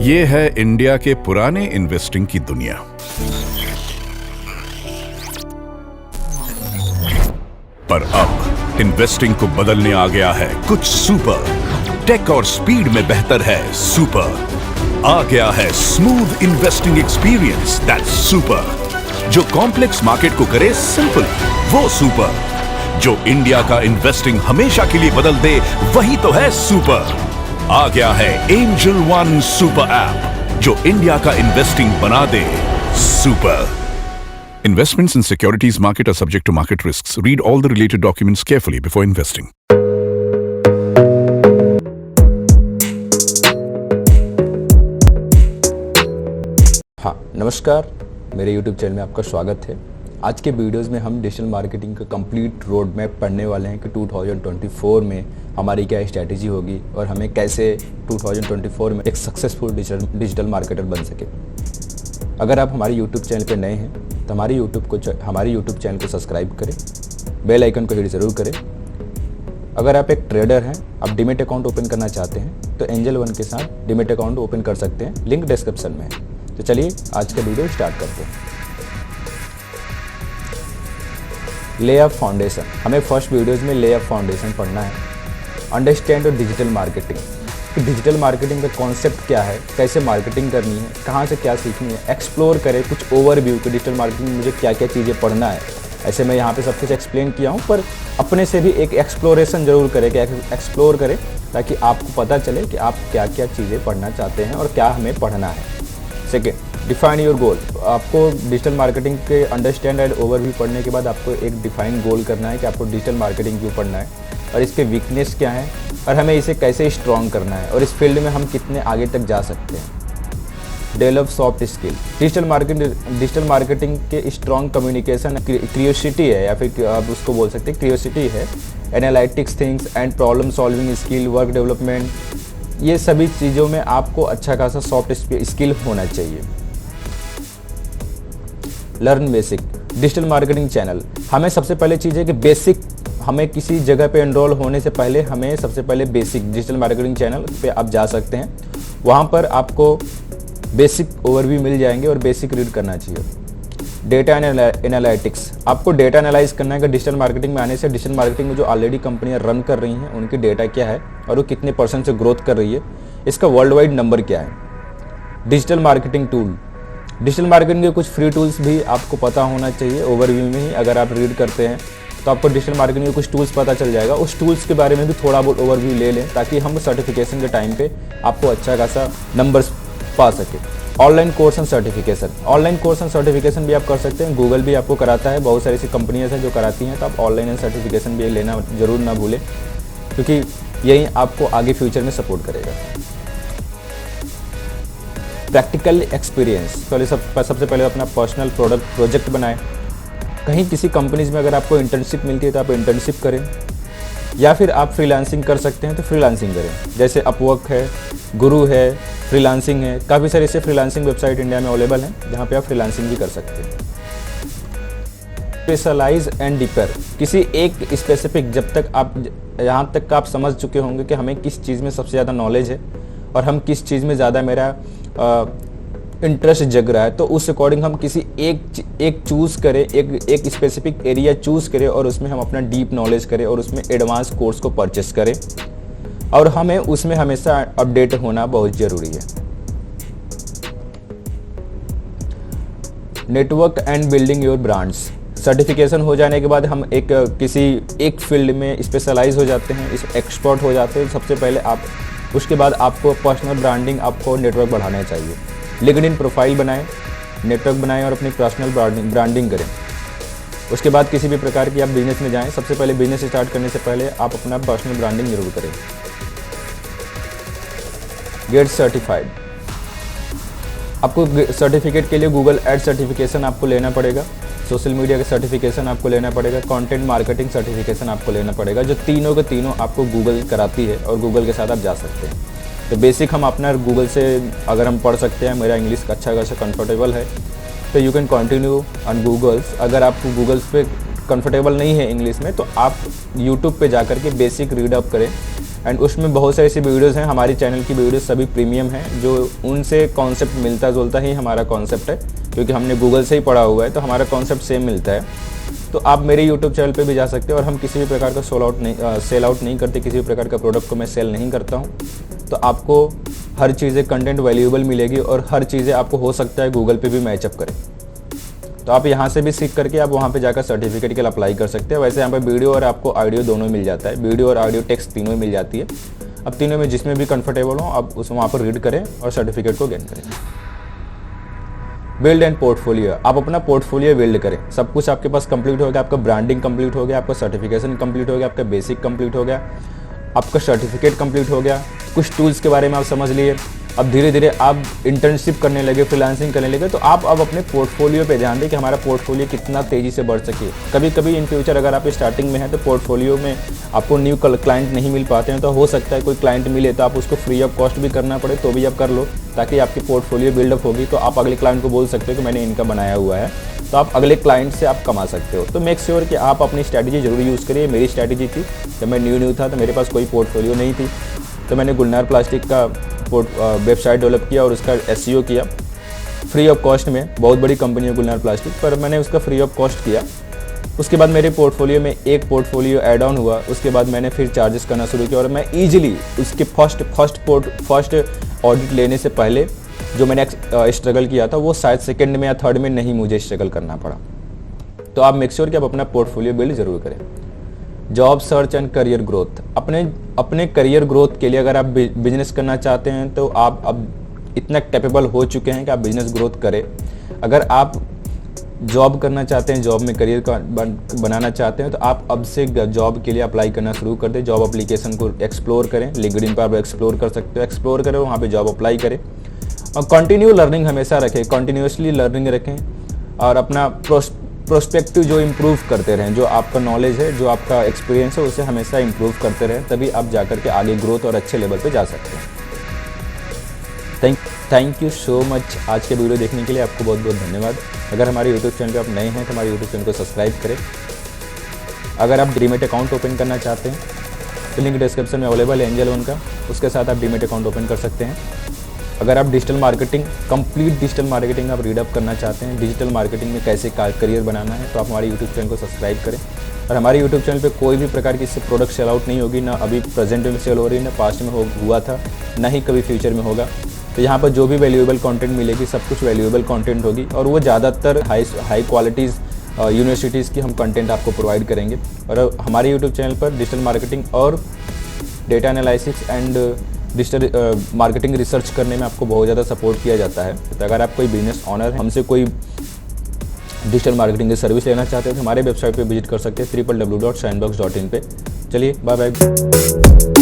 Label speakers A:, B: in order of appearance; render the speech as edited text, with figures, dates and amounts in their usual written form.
A: ये है इंडिया के पुराने इन्वेस्टिंग की दुनिया। पर अब इन्वेस्टिंग को बदलने आ गया है कुछ सुपर। टेक और स्पीड में बेहतर है सुपर। आ गया है smooth investing experience that's super. जो कॉम्प्लेक्स मार्केट को करे सिंपल, वो सुपर। जो इंडिया का इन्वेस्टिंग हमेशा के लिए बदल दे, वही तो है सुपर। आ गया है एंजल वन सुपर ऐप, जो इंडिया का इन्वेस्टिंग बना दे super. Investments in securities market are subject to market risks. Read all the related documents carefully before investing.
B: हाँ, नमस्कार। मेरे YouTube चैनल में आपका स्वागत है। आज के वीडियोस में हम डिजिटल मार्केटिंग का कंप्लीट रोड मैप पढ़ने वाले हैं कि 2024 में हमारी क्या स्ट्रैटेजी होगी और हमें कैसे 2024 में एक सक्सेसफुल डिजिटल मार्केटर बन सके। अगर आप हमारे YouTube चैनल पर नए हैं तो हमारे YouTube चैनल को सब्सक्राइब करें, बेल आइकन को हिट ज़रूर करें। अगर आप एक ट्रेडर हैं, आप डीमैट अकाउंट ओपन करना चाहते हैं तो एंजल वन के साथ डीमैट अकाउंट ओपन कर सकते हैं, लिंक डिस्क्रिप्शन में है। तो चलिए आज का वीडियो स्टार्ट करते हैं। लेआउट फाउंडेशन, हमें फर्स्ट वीडियोज़ में लेआउट फाउंडेशन पढ़ना है। अंडरस्टैंड और डिजिटल मार्केटिंग, कि डिजिटल मार्केटिंग का कॉन्सेप्ट क्या है, कैसे मार्केटिंग करनी है, कहाँ से क्या सीखनी है, एक्सप्लोर करें कुछ ओवरव्यू कि डिजिटल मार्केटिंग में मुझे क्या क्या चीज़ें पढ़ना है। ऐसे मैं यहाँ पे सब कुछ एक्सप्लेन किया हूँ, पर अपने से भी एक एक्सप्लोरेशन ज़रूर करें कि एक्सप्लोर करें ताकि आपको पता चले कि आप क्या क्या चीज़ें पढ़ना चाहते हैं और क्या हमें पढ़ना है। Second, define your goal. आपको डिजिटल मार्केटिंग के अंडरस्टैंड एंड ओवरव्यू पढ़ने के बाद आपको एक डिफाइन गोल करना है कि आपको डिजिटल मार्केटिंग क्यों पढ़ना है और इसके वीकनेस क्या है और हमें इसे कैसे स्ट्रॉन्ग करना है और इस फील्ड में हम कितने आगे तक जा सकते हैं। Develop soft skill, digital marketing के स्ट्रॉन्ग कम्युनिकेशन, क्रियोसिटी है या फिर आप उसको बोल सकते हैं क्रियोसिटी है, analytics things and problem solving skill, work development, ये सभी चीज़ों में आपको अच्छा खासा सॉफ्ट स्किल होना चाहिए। Learn basic, digital marketing channel, हमें सबसे पहले चीज़ है कि बेसिक, हमें किसी जगह पे एनरोल होने से पहले हमें सबसे पहले बेसिक डिजिटल मार्केटिंग चैनल पे आप जा सकते हैं। वहाँ पर आपको बेसिक ओवरव्यू मिल जाएंगे और बेसिक रीड करना चाहिए। डेटा एनालिटिक्स, आपको डेटा एनालाइज करना है कि डिजिटल मार्केटिंग में आने से डिजिटल मार्केटिंग में जो ऑलरेडी कंपनियां रन कर रही हैं उनकी डेटा क्या है और वो कितने % से ग्रोथ कर रही है, इसका वर्ल्ड वाइड नंबर क्या है। Digital marketing tool, digital marketing के कुछ फ्री टूल्स भी आपको पता होना चाहिए। ओवरव्यू में ही अगर आप रीड करते हैं तो आपको डिजिटल मार्केटिंग के कुछ टूल्स पता चल जाएगा। उस टूल्स के बारे में भी थोड़ा बहुत ओवरव्यू ले लें ताकि हम सर्टिफिकेशन के टाइम पे आपको अच्छा खासा नंबर्स पा सके। Online course and certification, online course and certification भी आप कर सकते हैं, गूगल भी आपको कराता है, बहुत सारी ऐसी कंपनियां हैं जो कराती हैं, तो आप ऑनलाइन एंड सर्टिफिकेशन भी लेना जरूर ना भूलें क्योंकि यही आपको आगे फ्यूचर में सपोर्ट करेगा। प्रैक्टिकल एक्सपीरियंस, सबसे पहले अपना पर्सनल प्रोजेक्ट बनाएं। कहीं किसी कंपनीज में अगर आपको इंटर्नशिप मिलती है तो आप इंटर्नशिप करें या फिर आप फ्रीलांसिंग कर सकते हैं तो फ्रीलांसिंग करें। जैसे अपवर्क है, गुरु है, फ्रीलांसिंग है, काफ़ी सारे ऐसे फ्रीलांसिंग वेबसाइट इंडिया में अवेलेबल हैं जहाँ पे आप फ्रीलांसिंग भी कर सकते हैं। स्पेशलाइज एंड डीपर, किसी एक स्पेसिफिक, जब तक आप यहाँ तक आप समझ चुके होंगे कि हमें किस चीज़ में सबसे ज़्यादा नॉलेज है और हम किस चीज़ में ज़्यादा मेरा इंटरेस्ट जग रहा है, तो उस अकॉर्डिंग हम किसी एक चूज़ करें, एक स्पेसिफिक एरिया चूज़ करें और उसमें हम अपना डीप नॉलेज करें और उसमें एडवांस कोर्स को परचेस करें और हमें उसमें हमेशा अपडेट होना बहुत ज़रूरी है। Network and building your brands, certification हो जाने के बाद हम किसी एक फील्ड में स्पेशलाइज हो जाते हैं, इस एक्सपर्ट हो जाते हैं। सबसे पहले उसके बाद आपको पर्सनल ब्रांडिंग, आपको नेटवर्क बढ़ाना चाहिए। लिंक्डइन प्रोफाइल बनाएं, नेटवर्क बनाएं और अपनी पर्सनल ब्रांडिंग करें। उसके बाद किसी भी प्रकार की आप बिजनेस में जाएं, सबसे पहले बिजनेस स्टार्ट करने से पहले आप अपना पर्सनल ब्रांडिंग जरूर करें। गेट सर्टिफाइड, आपको सर्टिफिकेट के लिए गूगल एड सर्टिफिकेशन आपको लेना पड़ेगा, सोशल मीडिया का सर्टिफिकेशन आपको लेना पड़ेगा, कंटेंट मार्केटिंग सर्टिफिकेशन आपको लेना पड़ेगा, जो तीनों के तीनों आपको गूगल कराती है और गूगल के साथ आप जा सकते हैं। तो बेसिक हम अपना गूगल से अगर हम पढ़ सकते हैं, मेरा इंग्लिश अच्छा खासा कंफर्टेबल है तो you can continue on goggles. अगर आपको गूगल्स पे कंफर्टेबल नहीं है इंग्लिश में तो आप यूट्यूब पे जा कर के बेसिक रीड अप करें एंड उसमें बहुत सारी ऐसी वीडियोस हैं, हमारी चैनल की वीडियोस सभी प्रीमियम हैं, जो उनसे कॉन्सेप्ट मिलता जुलता ही हमारा कॉन्सेप्ट है, क्योंकि हमने गूगल से ही पढ़ा हुआ है, तो हमारा कॉन्सेप्ट सेम मिलता है। तो आप मेरे यूट्यूब चैनल पे भी जा सकते हो, और हम किसी भी प्रकार का सेल आउट नहीं करते, किसी भी प्रकार का प्रोडक्ट को मैं सेल नहीं करता हूँ। तो आपको हर चीज़ें कंटेंट वैल्यूएबल मिलेगी, और हर चीज़ें आपको हो सकता है गूगल पे भी मैचअप करें। तो आप यहाँ से भी सीख करके आप वहाँ पे जाकर सर्टिफिकेट के लिए अप्लाई कर सकते हैं। वैसे यहाँ पे वीडियो और आपको ऑडियो दोनों मिल जाता है, वीडियो और ऑडियो टेक्स्ट तीनों मिल जाती है। अब तीनों में जिसमें भी कंफर्टेबल हो आप उस वहाँ पर रीड करें और सर्टिफिकेट को गेन करें। बिल्ड एंड पोर्टफोलियो, आप अपना पोर्टफोलियो बिल्ड करें। सब कुछ आपके पास कंप्लीट हो गया, आपका ब्रांडिंग कंप्लीट हो गया, आपका सर्टिफिकेशन कंप्लीट हो गया, आपका बेसिक कंप्लीट हो गया, आपका सर्टिफिकेट कंप्लीट हो गया, कुछ टूल्स के बारे में आप समझ लिए। अब धीरे धीरे आप इंटर्नशिप करने लगे, फ्रीलांसिंग करने लगे, तो आप अब अपने पोर्टफोलियो पे ध्यान दें कि हमारा पोर्टफोलियो कितना तेज़ी से बढ़ सके। कभी कभी इन फ्यूचर अगर आप स्टार्टिंग में हैं तो पोर्टफोलियो में आपको न्यू क्लाइंट नहीं मिल पाते हैं, तो हो सकता है कोई क्लाइंट मिले तो आप उसको फ्री ऑफ कॉस्ट भी करना पड़े, तो भी आप कर लो, ताकि आपकी पोर्टफोलियो बिल्डअप होगी। तो आप अगले क्लाइंट को बोल सकते हो कि मैंने इनका बनाया हुआ है, तो आप अगले क्लाइंट से आप कमा सकते हो। तो मेक श्योर कि आप अपनी स्ट्रैटेजी जरूर यूज़ करिए। मेरी स्ट्रैटेजी थी, जब मैं न्यू था तो मेरे पास कोई पोर्टफोलियो नहीं थी, तो मैंने गुलनार प्लास्टिक का वेबसाइट डेवलप किया और उसका SEO किया फ्री ऑफ कॉस्ट में। बहुत बड़ी कंपनी है गुलनार प्लास्टिक, पर मैंने उसका फ्री ऑफ कॉस्ट किया। उसके बाद मेरे पोर्टफोलियो में एक पोर्टफोलियो ऐड ऑन हुआ, उसके बाद मैंने फिर चार्जेस करना शुरू किया, और मैं ईजिली उसके फर्स्ट ऑडिट लेने से पहले जो मैंने स्ट्रगल किया था, वो शायद सेकंड में या थर्ड में नहीं मुझे स्ट्रगल करना पड़ा। तो आप मेक श्योर कि आप अपना पोर्टफोलियो बिल्ड जरूर करें। Job search and career growth, अपने करियर ग्रोथ के लिए अगर आप बिजनेस करना चाहते हैं तो आप अब इतना कैपेबल हो चुके हैं कि आप बिजनेस ग्रोथ करें। अगर आप जॉब करना चाहते हैं, जॉब में करियर बनाना चाहते हैं, तो आप अब से जॉब के लिए अप्लाई करना शुरू कर दें। जॉब एप्लीकेशन को एक्सप्लोर करें, लिंक्डइन पर आप एक्सप्लोर कर सकते हो, एक्सप्लोर करें, वहाँ पे जॉब अप्लाई करें, और कंटिन्यू लर्निंग हमेशा रखें, कंटिन्यूसली लर्निंग रखें, और अपना प्रोस्पेक्टिव जो इम्प्रूव करते रहें। जो आपका नॉलेज है, जो आपका एक्सपीरियंस है, उसे हमेशा इम्प्रूव करते रहें, तभी आप जाकर के आगे ग्रोथ और अच्छे लेवल पे जा सकते हैं। थैंक यू सो मच आज के वीडियो देखने के लिए, आपको बहुत बहुत धन्यवाद। अगर हमारे यूट्यूब चैनल पे आप नए हैं तो हमारे यूट्यूब चैनल को सब्सक्राइब करें। अगर आप डीमेट अकाउंट ओपन करना चाहते हैं तो लिंक डिस्क्रिप्शन में अवेलेबल है एंजल वन का, उसके साथ आप डीमेट अकाउंट ओपन कर सकते हैं। अगर आप digital marketing, complete digital marketing आप रीड अप करना चाहते हैं, डिजिटल मार्केटिंग में कैसे करियर बनाना है, तो आप हमारे यूट्यूब चैनल को सब्सक्राइब करें। और हमारे यूट्यूब चैनल पे कोई भी प्रकार की इससे प्रोडक्ट सेल आउट नहीं होगी, ना अभी प्रेजेंट में सेल हो रही है, ना पास्ट में हुआ था, ना ही कभी फ्यूचर में होगा। तो यहाँ पर जो भी वैल्यूएबल कंटेंट मिलेगी, सब कुछ वैल्यूएबल कंटेंट होगी, और वो ज़्यादातर हाई क्वालिटीज़ यूनिवर्सिटीज़ की हम कंटेंट आपको प्रोवाइड करेंगे। और हमारे यूट्यूब चैनल पर डिजिटल मार्केटिंग और data analysis and digital marketing research करने में आपको बहुत ज़्यादा सपोर्ट किया जाता है। तो अगर आप कोई बिजनेस ऑनर है, हमसे कोई डिजिटल मार्केटिंग की सर्विस लेना चाहते हैं, तो हमारे वेबसाइट पे विजिट कर सकते हैं www.shinebox.in पे। चलिए बाय बाय।